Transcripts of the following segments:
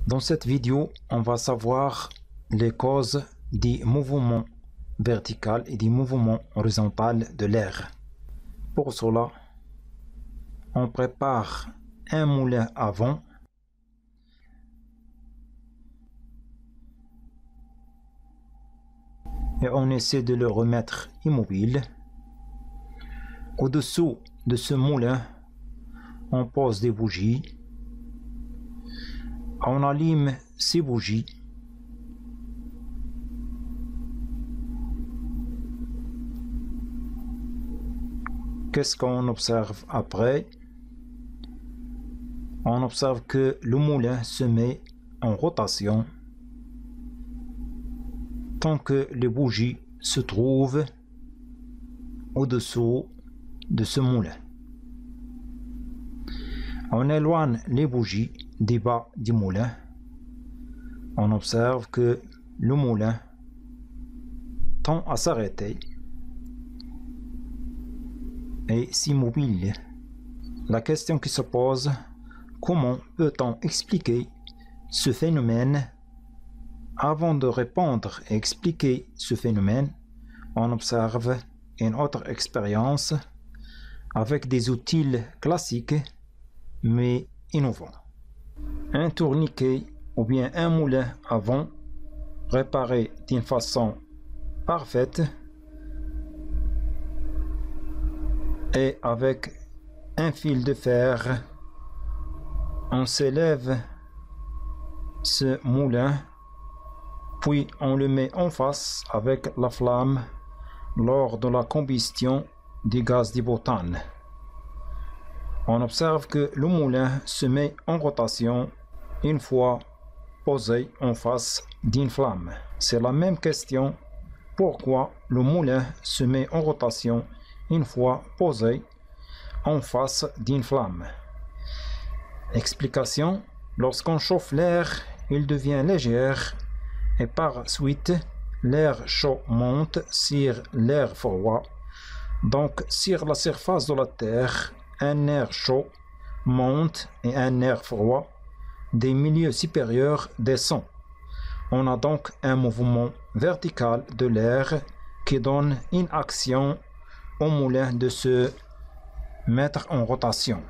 Dans cette vidéo, on va savoir les causes des mouvements verticaux et des mouvements horizontaux de l'air. Pour cela, on prépare un moulin à vent et on essaie de le remettre immobile. Au-dessous de ce moulin, on pose des bougies. On allume ces bougies. Qu'est-ce qu'on observe après? On observe que le moulin se met en rotation tant que les bougies se trouvent au-dessous de ce moulin. On éloigne les bougies du bas du moulin. On observe que le moulin tend à s'arrêter et s'immobile. La question qui se pose: comment peut-on expliquer ce phénomène? Avant de répondre et expliquer ce phénomène, on observe une autre expérience avec des outils classiques mais innovants. Un tourniquet ou bien un moulin à vent réparé d'une façon parfaite et avec un fil de fer, on s'élève ce moulin, puis on le met en face avec la flamme lors de la combustion du gaz du butane. On observe que le moulin se met en rotation une fois posé en face d'une flamme. C'est la même question: pourquoi le moulin se met en rotation une fois posé en face d'une flamme? Explication: lorsqu'on chauffe l'air, il devient léger et par suite l'air chaud monte sur l'air froid. Donc sur la surface de la Terre, un air chaud monte et un air froid des milieux supérieurs descend. On a donc un mouvement vertical de l'air qui donne une action au moulin de se mettre en rotation.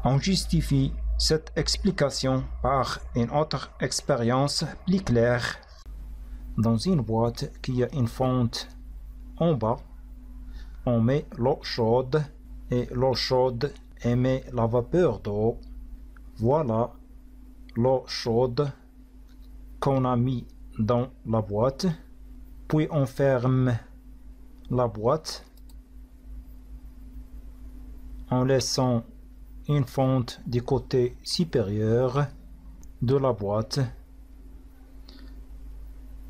On justifie cette explication par une autre expérience plus claire. Dans une boîte qui a une fente en bas, on met l'eau chaude et l'eau chaude émet la vapeur d'eau. Voilà l'eau chaude qu'on a mis dans la boîte. Puis on ferme la boîte en laissant une fente du côté supérieur de la boîte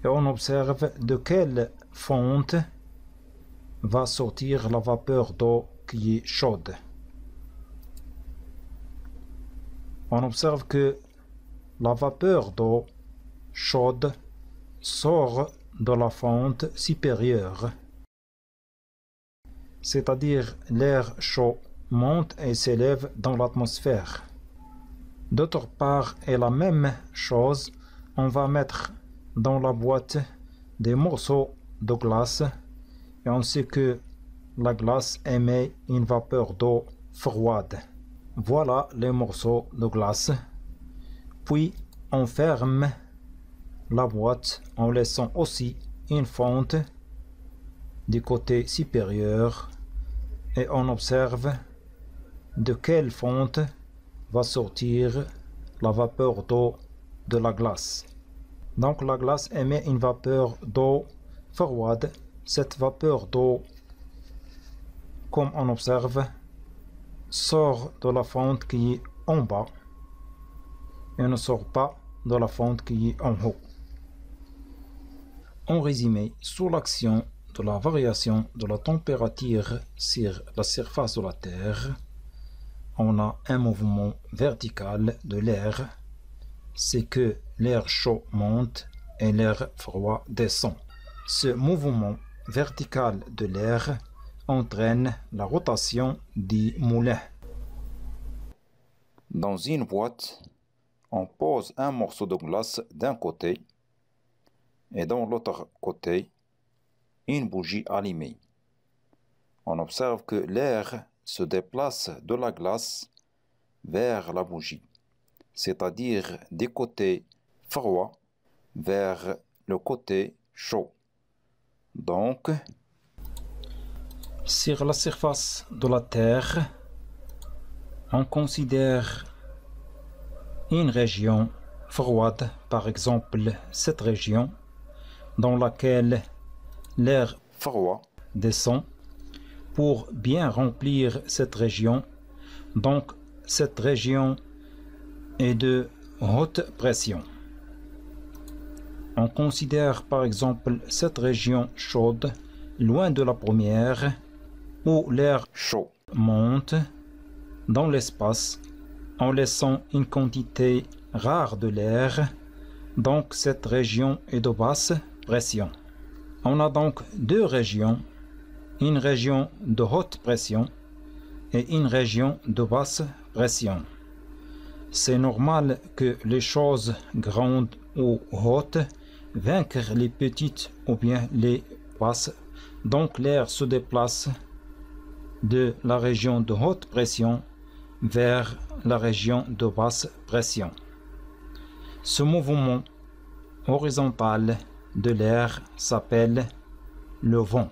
et on observe de quelle fente va sortir la vapeur d'eau qui est chaude. On observe que la vapeur d'eau chaude sort de la fente supérieure, c'est-à-dire l'air chaud monte et s'élève dans l'atmosphère. D'autre part, et la même chose, on va mettre dans la boîte des morceaux de glace et on sait que la glace émet une vapeur d'eau froide. Voilà les morceaux de glace. Puis on ferme la boîte en laissant aussi une fente du côté supérieur et on observe de quelle fente va sortir la vapeur d'eau de la glace. Donc la glace émet une vapeur d'eau froide. Cette vapeur d'eau, comme on observe, sort de la fente qui est en bas et ne sort pas de la fente qui est en haut. En résumé, sous l'action de la variation de la température sur la surface de la Terre, on a un mouvement vertical de l'air. C'est que l'air chaud monte et l'air froid descend. Ce mouvement vertical de l'air entraîne la rotation du moulin. Dans une boîte, On pose un morceau de glace d'un côté et dans l'autre côté, une bougie allumée. On observe que l'air se déplace de la glace vers la bougie, c'est-à-dire des côtés froids vers le côté chaud. Donc, sur la surface de la Terre, on considère une région froide, par exemple cette région, dans laquelle l'air froid descend pour bien remplir cette région. Donc, cette région est de haute pression. On considère par exemple cette région chaude, loin de la première, où l'air chaud monte dans l'espace en laissant une quantité rare de l'air. Donc cette région est de basse pression. On a donc deux régions, une région de haute pression et une région de basse pression. C'est normal que les choses grandes ou hautes vaincre les petites ou bien les basses. Donc l'air se déplace de la région de haute pression vers la région de basse pression. Ce mouvement horizontal de l'air s'appelle le vent.